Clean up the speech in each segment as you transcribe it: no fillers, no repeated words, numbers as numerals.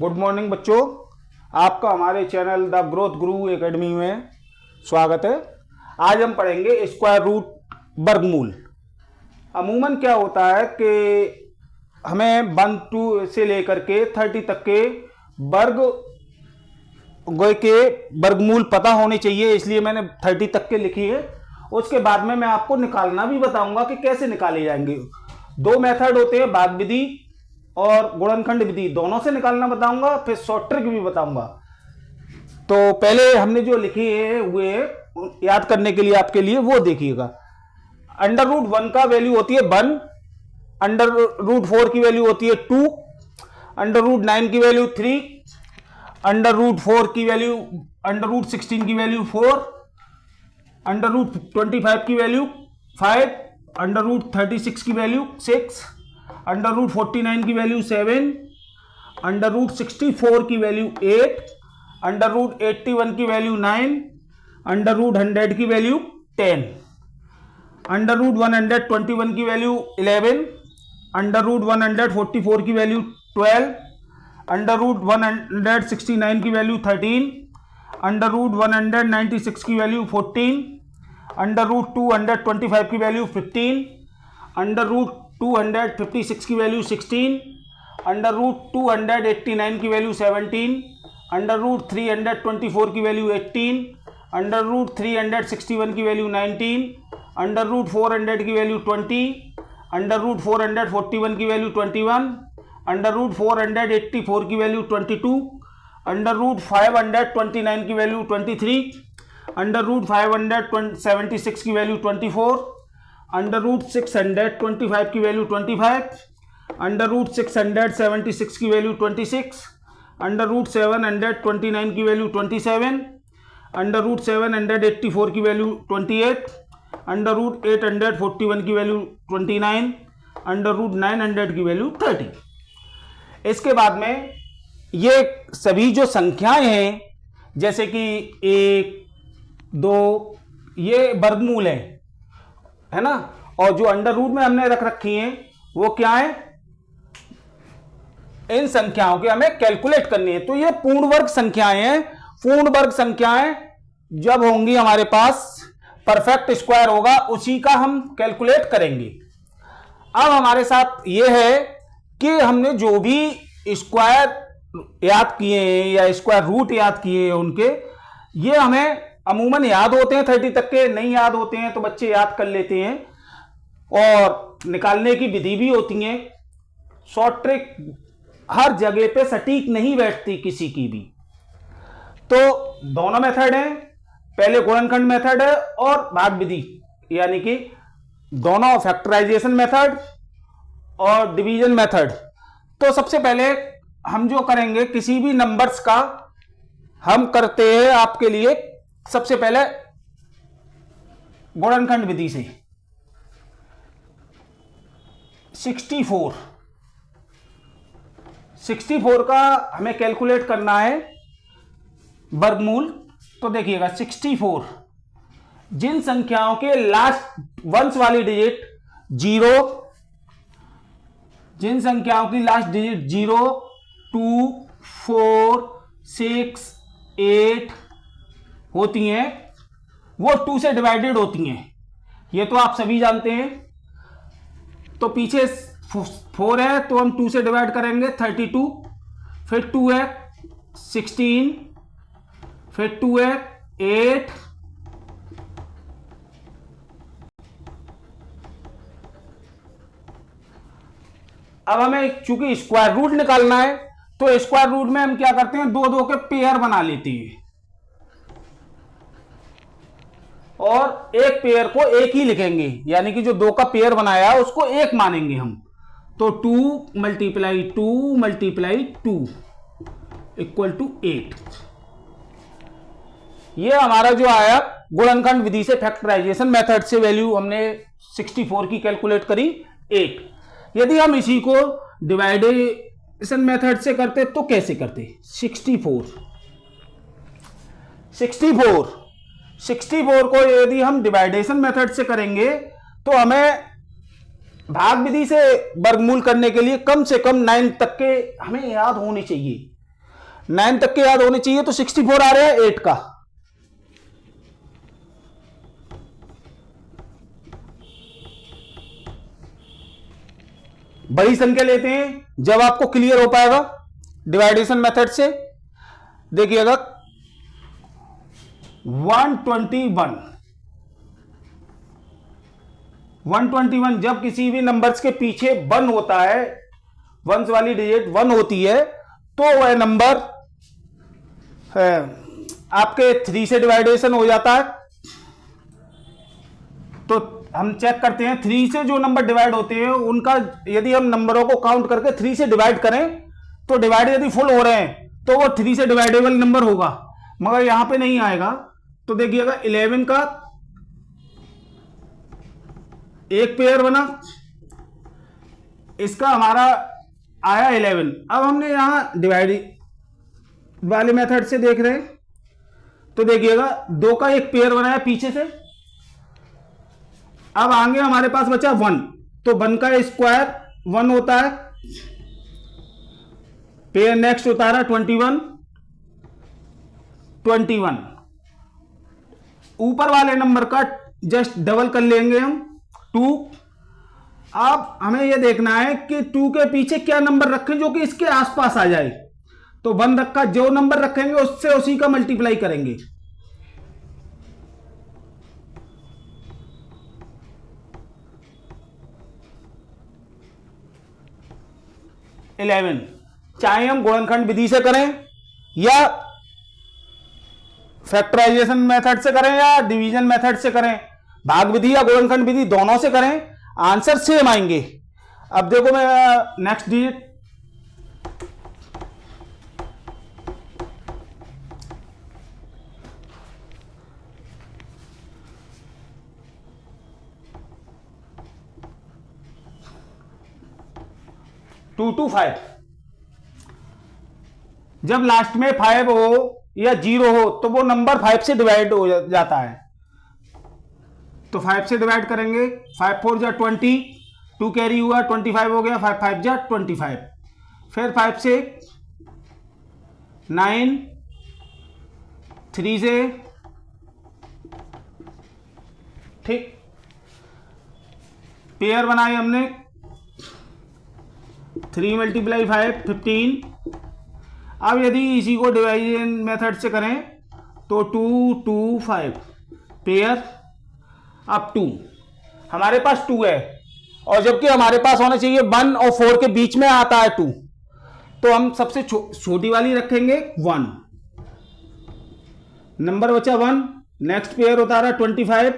Good morning बच्चों, आपका हमारे channel the growth Guru academy में स्वागत है। आज हम पढ़ेंगे स्क्वायर रूट वर्गमूल। अमूमन क्या होता है कि हमें 1 2 से लेकर के 30 तक के वर्गमूल पता होने चाहिए, इसलिए मैंने 30 तक के लिखी है। उसके बाद में मैं आपको निकालना भी बताऊंगा कि कैसे निकाले जाएंगे। दो मेथड होते हैं, भाग विधि और गुणनखंड विधि, दोनों से निकालना बताऊंगा, फिर शॉर्ट ट्रिक भी बताऊंगा। तो पहले हमने जो लिखे हैं वे याद करने के लिए आपके लिए वो देखिएगा। अंडर रूट 1 का वैल्यू होती है 1, अंडर रूट 4 की वैल्यू होती है 2, अंडर रूट 9 की वैल्यू 3, अंडर रूट 4 की वैल्यू, अंडर रूट 16 की वैल्यू 4, अंडर रूट 25 की वैल्यू 5, अंडर रूट 36 की वैल्यू 6, अंडर रूट 49 की वैल्यू 7, अंडर रूट 64 की वैल्यू 8, अंडर रूट 81 की वैल्यू 9, अंडर रूट 100 की वैल्यू 10, अंडर रूट 121 की वैल्यू 11, अंडर रूट 144 की वैल्यू 12, अंडर रूट 169 की वैल्यू 13, अंडर रूट 196 की वैल्यू 14, अंडर रूट 225 की वैल्यू 15, अंडर रूट 256 की वैल्यू 16, अंडर रूट 289 की वैल्यू 17, अंडर रूट 324 की वैल्यू 18, अंडर रूट 361 की वैल्यू 19, अंडर रूट 400 की वैल्यू 20, अंडर रूट 441 की वैल्यू 21, अंडर रूट 484 की वैल्यू 22, अंडर रूट 529 की वैल्यू 23, अंडर रूट 576 की वैल्यू 24, अंडर रूट 625 की वैल्यू 25, अंडर रूट 676 की वैल्यू 26, अंडर रूट 729 की वैल्यू 27, अंडर रूट 784 की वैल्यू 28, अंडर रूट 841 की वैल्यू 29, अंडर रूट 900 की वैल्यू 30। इसके बाद में ये सभी जो संख्याएं हैं, जैसे कि 1 2, ये वर्गमूल है ना। और जो अंडर रूट में हमने रख रखी हैं वो क्या है, इन संख्याओं के हमें कैलकुलेट करनी है। तो ये पूर्ण वर्ग संख्याएं हैं। पूर्ण वर्ग संख्याएं जब होंगी हमारे पास परफेक्ट स्क्वायर होगा, उसी का हम कैलकुलेट करेंगे। अब हमारे साथ ये है कि हमने जो भी स्क्वायर याद किए हैं या स्क्वायर रूट याद किए हैं उनके, ये हमें अमूमन याद होते हैं 30 तक के, नहीं याद होते हैं तो बच्चे याद कर लेते हैं। और निकालने की विधि भी होती है। शॉर्ट ट्रिक हर जगह पे सटीक नहीं बैठती किसी की भी। तो दोनों मेथड हैं, पहले गुणनखंड मेथड है और भाग विधि, यानी कि दोनों फैक्टराइजेशन मेथड और डिवीजन मेथड। तो सबसे पहले हम जो करेंगे किसी भी नंबर्स का, हम करते हैं आपके लिए सबसे पहले गुणनखंड विधि से। 64 का हमें कैलकुलेट करना है वर्गमूल। तो देखिएगा 64, जिन संख्याओं के लास्ट वंस वाली डिजिट 0, जिन संख्याओं की लास्ट डिजिट 0 2 4 6 8 होती हैं, वो 2 से डिवाइडेड होती हैं। ये तो आप सभी जानते हैं। तो पीछे 4 है तो हम 2 से डिवाइड करेंगे 32, फिर 2 है 16, फिर 2 है 8, अब हमें चूंकि स्क्वायर रूट निकालना है तो स्क्वायर रूट में हम क्या करते हैं, 2 के पेयर बना लेते हैं और एक पेयर को एक ही लिखेंगे, यानी कि जो 2 का पेयर बनाया है उसको एक मानेंगे हम। तो 2 मल्टीप्लाई 2 मल्टीप्लाई 2 इक्वल टू 8। ये हमारा जो आया गुणनखंड विधि से, फैक्टराइजेशन मेथड से वैल्यू हमने 64 की कैलकुलेट करी 8। यदि हम इसी को डिवाइडेशन मेथड से करते तो कैसे करते, 64 को यदि हम डिवाइडेशन मेथड से करेंगे तो हमें भाग विधि से वर्गमूल करने के लिए कम से कम 9 तक के हमें याद होने चाहिए। 9 तक के याद होने चाहिए, तो 64 आ रहा है 8 का। बड़ी संख्या लेते हैं जब आपको क्लियर हो पाएगा डिवाइडेशन मेथड से। देखिएगा 121 जब किसी भी नंबर्स के पीछे 1 होता है, वंस वाली डिजिट 1 होती है, तो वह नंबर आपके 3 से डिवाइडेशन हो जाता है। तो हम चेक करते हैं 3 से जो नंबर डिवाइड होते हैं उनका, यदि हम नंबरों को काउंट करके 3 से डिवाइड करें तो डिवाइड यदि फुल हो रहे हैं तो वो 3 से डिवाइडेबल नंबर होगा, मगर यहां पे नहीं आएगा। तो देखिएगा 11 का एक पेयर बना, इसका हमारा आया 11। अब हमने यहां डिवाइड वाले मेथड से देख रहे हैं, तो देखिएगा 2 का एक पेयर बनाया पीछे से। अब आगे हमारे पास बचा 1, तो 1 का स्क्वायर 1 होता है, पेयर नेक्स्ट उतारा 21। ऊपर वाले नंबर का जस्ट डबल कर लेंगे हम 2। अब हमें यह देखना है कि 2 के पीछे क्या नंबर रखें जो कि इसके आसपास आ जाए। तो 1 रखा, जो नंबर रखेंगे उससे उसी का मल्टीप्लाई करेंगे। चाहे हम गुणनखंड विधि से करें या फैक्टराइजेशन मेथड से करें या डिवीजन मेथड से करें, भाग विधि या गुणनखंड विधि दोनों से करें, आंसर सेम आएंगे। अब देखो मैं नेक्स्ट डिजिट 225, जब लास्ट में 5 हो या 0 हो तो वो नंबर 5 से डिवाइड हो जाता है। तो 5 से डिवाइड करेंगे, 5 4 जा 20, 2 कैरी हुआ 25 हो गया, 5 5 जा 25, फिर 5 से 9, 3 से, ठीक, पेयर बनाए हमने 3 × 5 15। अब यदि इसी को डिवाइजन मेथड से करें तो 2 2 5 पेयर, अब 2 हमारे पास 2 है, और जबकि हमारे पास होना चाहिए 1 और 4 के बीच में आता है 2, तो हम सबसे छोटी वाली रखेंगे 1, नंबर बचा 1, नेक्स्ट पेयर होता रहा 25।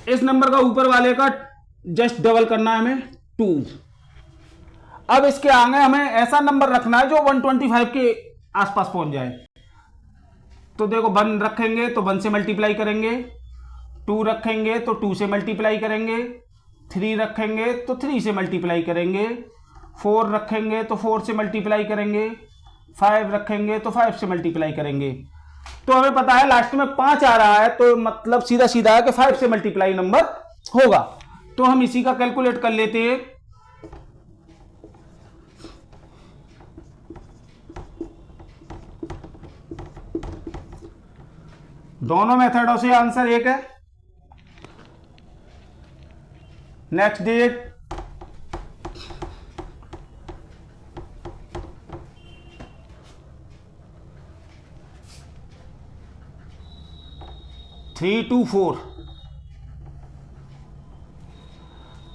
इस नंबर का ऊपर वाले का जस्ट डबल करना है हमें 2। अब इसके आगे हमें ऐसा नंबर रखना है जो 125 के आसपास पहुंच जाए। तो देखो 1 रखेंगे तो 1 से मल्टीप्लाई करेंगे, 2 रखेंगे तो 2 से मल्टीप्लाई करेंगे, 3 रखेंगे तो 3 से मल्टीप्लाई करेंगे, 4 रखेंगे तो 4 से मल्टीप्लाई करेंगे, 5 रखेंगे तो 5 से मल्टीप्लाई करेंगे। तो हमें पता है लास्ट में 5 आ रहा है, तो मतलब सीधा सीधा है कि 5 से मल्टीप्लाई नंबर होगा। तो हम इसी का कैलकुलेट कर लेते हैं। दोनों मेथडों से आंसर एक है। नेक्स्ट डिजिट 3 2 4,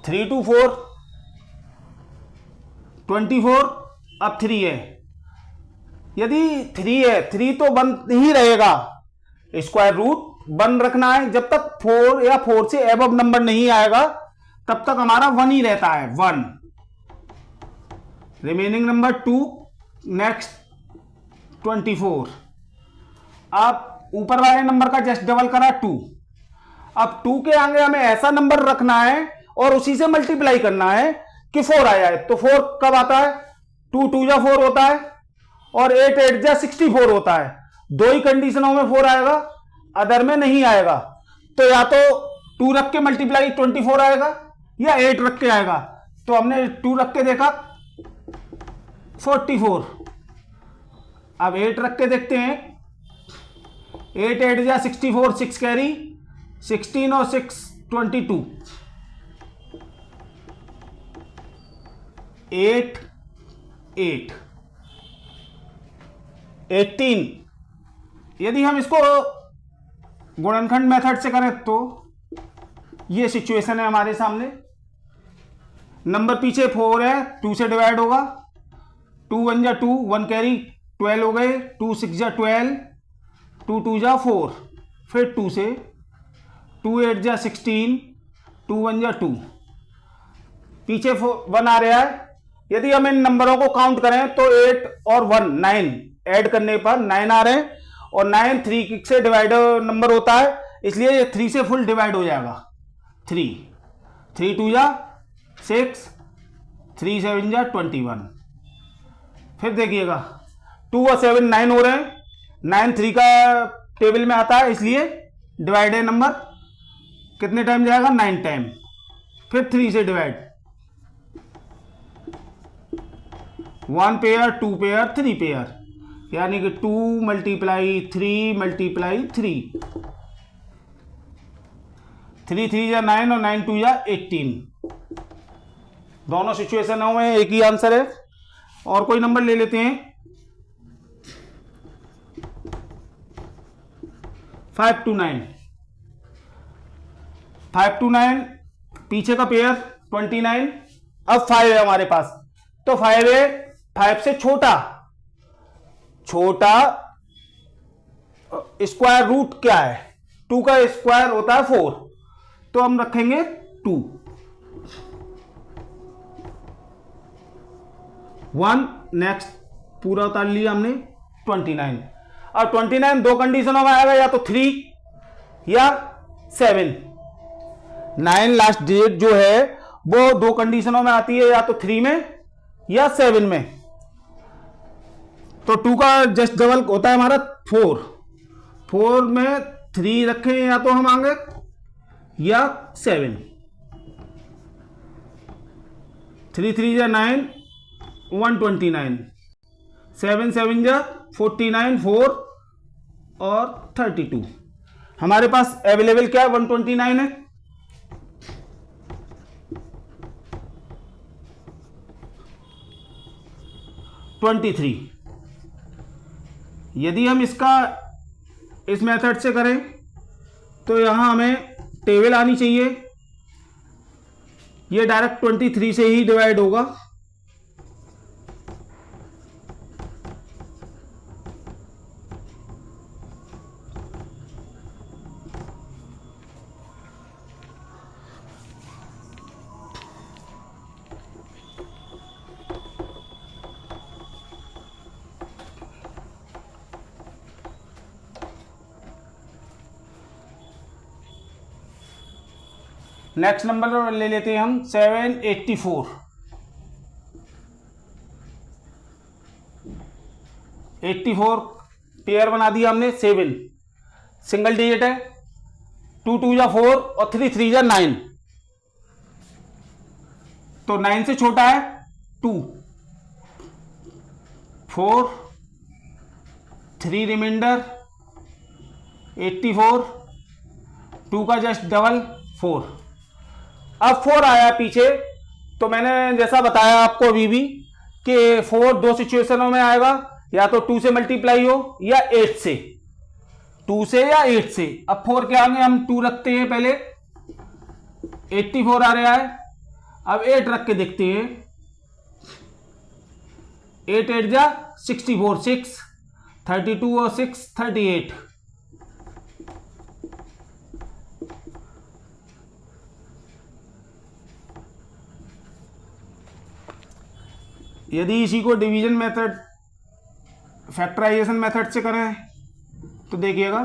3 2 4 24, अब 3 है। यदि 3 है, 3 तो 1 ही रहेगा, स्क्वायर रूट 1 रखना है। जब तक 4 या 4 से एबव नंबर नहीं आएगा तब तक हमारा 1 ही रहता है, 1। Remaining number 2, next 24। अब ऊपर वाले नंबर का जस्ट डबल करा 2। अब 2 के आगे हमें ऐसा नंबर रखना है और उसी से मल्टीप्लाई करना है कि 4 आ जाए। तो 4 कब आता है? 2 2 जा 4 होता है और 8 8 जा 64 होता है। दो ही कंडीशनों में 4 आएगा, अदर में नहीं आएगा। तो या तो 2 रख के मल्टीप्लाई 24 आएगा या 8 रख के आएगा। तो हमने 2 रख के देखा, 44। अब 8 रख के देखते हैं। 8 8 जा 64, 6 कैरी, 16 और 6 22, 8 8 18। यदि हम इसको गुणनखंड मेथड से करें तो ये सिचुएशन है हमारे सामने। नंबर पीछे 4 है, 2 से डिवाइड होगा। 2 1 जा 2, 1 कैरी, 12 हो गए। 2 6 जा 12, 2 2 जा 4, फिर 2 से। 2 8 जा 16, 2 1 जा 2, पीछे 1 आ रहा है। यदि हम इन नंबरों को काउंट करें तो 8 और 1 9 ऐड करने पर 9 आ रहे हैं, और 9 3 से डिवाइड नंबर होता है, इसलिए ये 3 से फुल डिवाइड हो जाएगा। 3 3 2 जा 6, 3 7 जा 21। फिर देखिएगा 2 और 7 9 हो रहे हैं। 9 3 का टेबल में आता है, इसलिए डिवाइड है नंबर कितने टाइम जाएगा, 9 टाइम। फिर 3 से डिवाइड, 1 पेयर, 2 पेयर, 3 पेयर, यानी कि 2 मल्टीप्लाई 3 मल्टीप्लाई 3, 3 3 जा 9 और 9 2 जा 18। दोनों सिचुएशनों में एक ही आंसर है। और कोई नंबर ले लेते हैं। 5 2 9, 5 2 9, पीछे का पेयर 29। अब 5 है हमारे पास, तो 5 है, 5 से छोटा स्क्वायर रूट क्या है, 2 का स्क्वायर होता है 4, तो हम रखेंगे 2। 1 नेक्स्ट पूरा उतार लिया हमने 29। और 29 दो कंडीशनों में आएगा, या तो 3 या 7। 9 लास्ट डिजिट जो है वो दो कंडीशनों में आती है, या तो 3 में या 7 में। तो 2 का जस्ट डबल होता है हमारा 4। 4 में 3 रखें, या तो हम आगे या 7। 3 3 जा 9, 129, 7 7 जा 49, 4 और 32। हमारे पास अवेलेबल क्या है, 129 है। (23) यदि हम इसका इस मेथड से करें तो यहां हमें टेबल आनी चाहिए। ये डायरेक्ट 23 से ही डिवाइड होगा। नेक्स्ट नंबर ले लेते हैं हम 784। 84 पेयर बना दिया हमने। 7 सिंगल डिजिट है। 2 2 जा 4 और 3 3 जा 9, तो 9 से छोटा है 2, 4, 3 रिमाइंडर 84, 2 का जस्ट डबल 4। अब 4 आया पीछे, तो मैंने जैसा बताया आपको अभी भी कि 4 दो सिचुएशनों में आएगा, या तो 2 से मल्टीप्लाई हो या 8 से। 2 से या 8 से। अब 4 के आगे हम 2 रखते हैं पहले। 84 आ रहा है। अब 8 रख के देखते हैं। 8 8 जा 64, 6 32 और 6 38। यदि इसी को डिवीजन मेथड, फैक्टराइजेशन मेथड से करें तो देखिएगा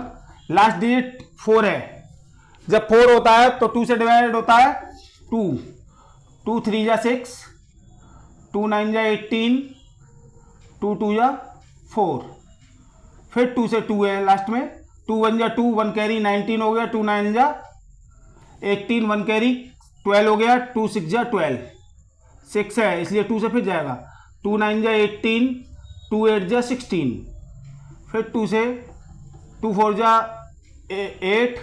लास्ट डिजिट 4 है। जब 4 होता है तो 2 से डिवाइड होता है 2, 2 3 जा 6, 2 9 जा 18, 2 2 जा 4, फिर 2 से 2 है लास्ट में। 2 1 जा 2, 1 कैरी 19 हो गया। 2 9 जा 18, 1 कैरी 12 हो गया। 2 6 जा 12, 6 है इसलिए 2 से फिर जाएगा, 2 9 जा 18, 2 8 जा 16, फिर 2 से 2 4 जा 8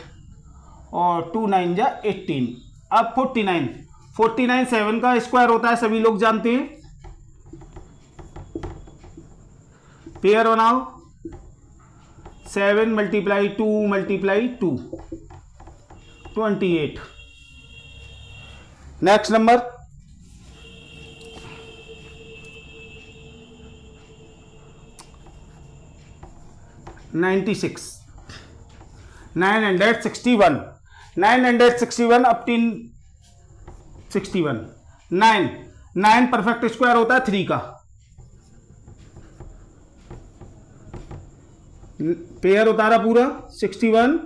और 2 9 जा 18। अब 49, 49 7 का स्क्वायर होता है, सभी लोग जानते हैं। पेयर बनाओ, 7 multiply 2 multiply 2, 28। Next number 96, 961, 961 up till 61। 9 9 perfect square होता है 3 का। पेयर उतारा पूरा 61,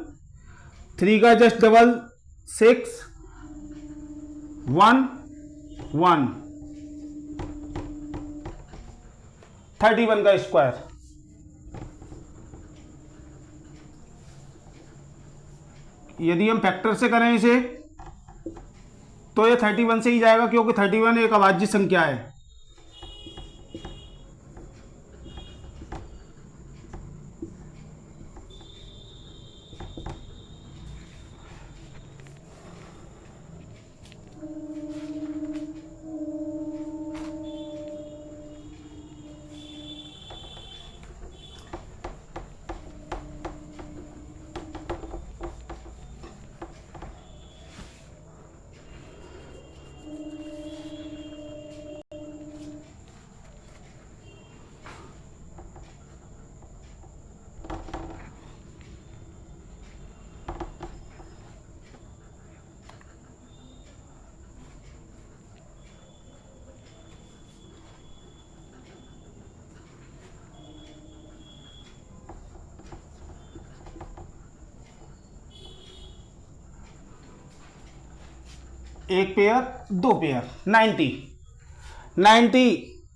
3 का जस्ट डबल 6 1 1, 31 का स्क्वायर। यदि हम फैक्टर से करें इसे तो ये 31 से ही जाएगा, क्योंकि 31 एक अभाज्य संख्या है। एक पेयर, दो पेयर, 90, 90,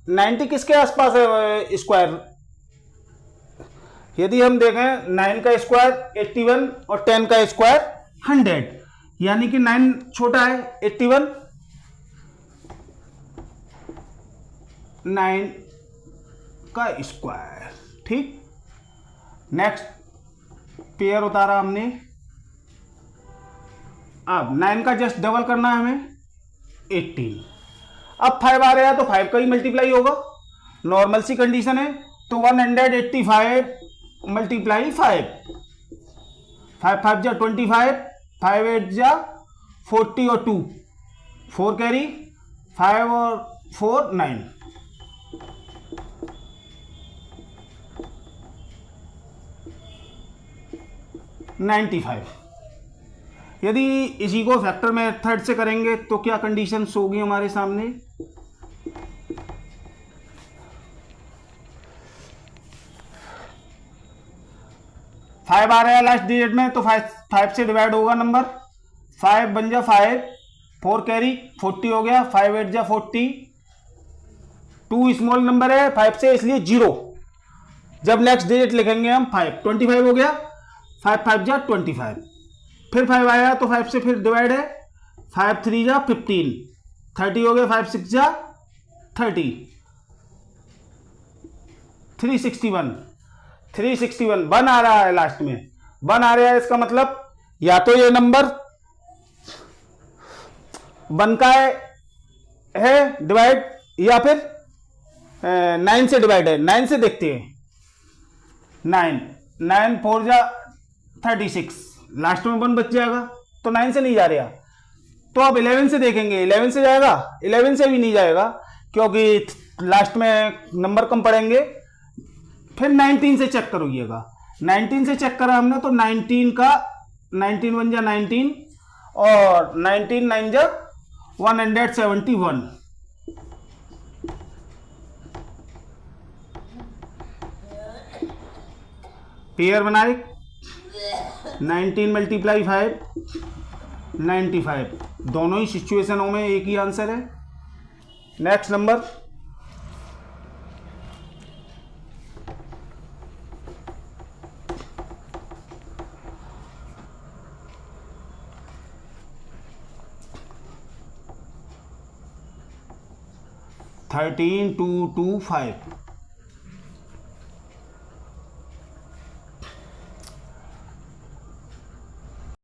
90 किसके आसपास है स्क्वायर? यदि हम देखें 9 का स्क्वायर 81 और 10 का स्क्वायर 100, यानी कि 9 छोटा है 81, 9 का स्क्वायर। ठीक, नेक्स्ट पेयर उतारा हमने। अब 9 का जस्ट डबल करना है हमें 18। अब 5 आ रहा है तो 5 का ही मल्टीप्लाई होगा, नॉर्मल सी कंडीशन है। तो 185 मल्टीप्लाई 5, 5 5 जा 25, 5 8 जा 40 और 2 4 कैरी, 5 और 4 9। $95। यदि इसी को फैक्टर मेथड से करेंगे तो क्या कंडीशंस होगी हमारे सामने? फाइव आ रहा है लास्ट डिजिट में, तो 5 से डिवाइड होगा नंबर। 5 बन जा 5, 4 कैरी 40 हो गया, 5 8 जा 40, 2 स्मॉल नंबर है 5 से इसलिए 0। जब नेक्स्ट डिजिट लिखेंगे हम 5, 25 हो गया, 5 5 जा 25, फिर 5 आया तो 5 से फिर डिवाइड है, 5 3 जा 15, 30 हो गया, 5 6 जा 30, 361, 361 1 आ रहा है लास्ट में, 1 आ रहा है। इसका मतलब या तो ये नंबर 1 का है डिवाइड, या फिर 9 से डिवाइड है। 9 से देखते हैं, 9 9 4 जा 36, लास्ट में 1 बच जाएगा, तो 9 से नहीं जा रहा। तो अब 11 से देखेंगे, 11 से जाएगा? 11 से भी नहीं जाएगा, क्योंकि लास्ट में नंबर कम पड़ेंगे। फिर 19 से चेक करिएगा, 19 से चेक करा हमने तो 19 का 19 1 जा 19 और 19 9 जा 171। पेयर बनाए, 19 मल्टीप्लाई 5 95। दोनों ही सिचुएशनों में एक ही आंसर है। Next number 1 13225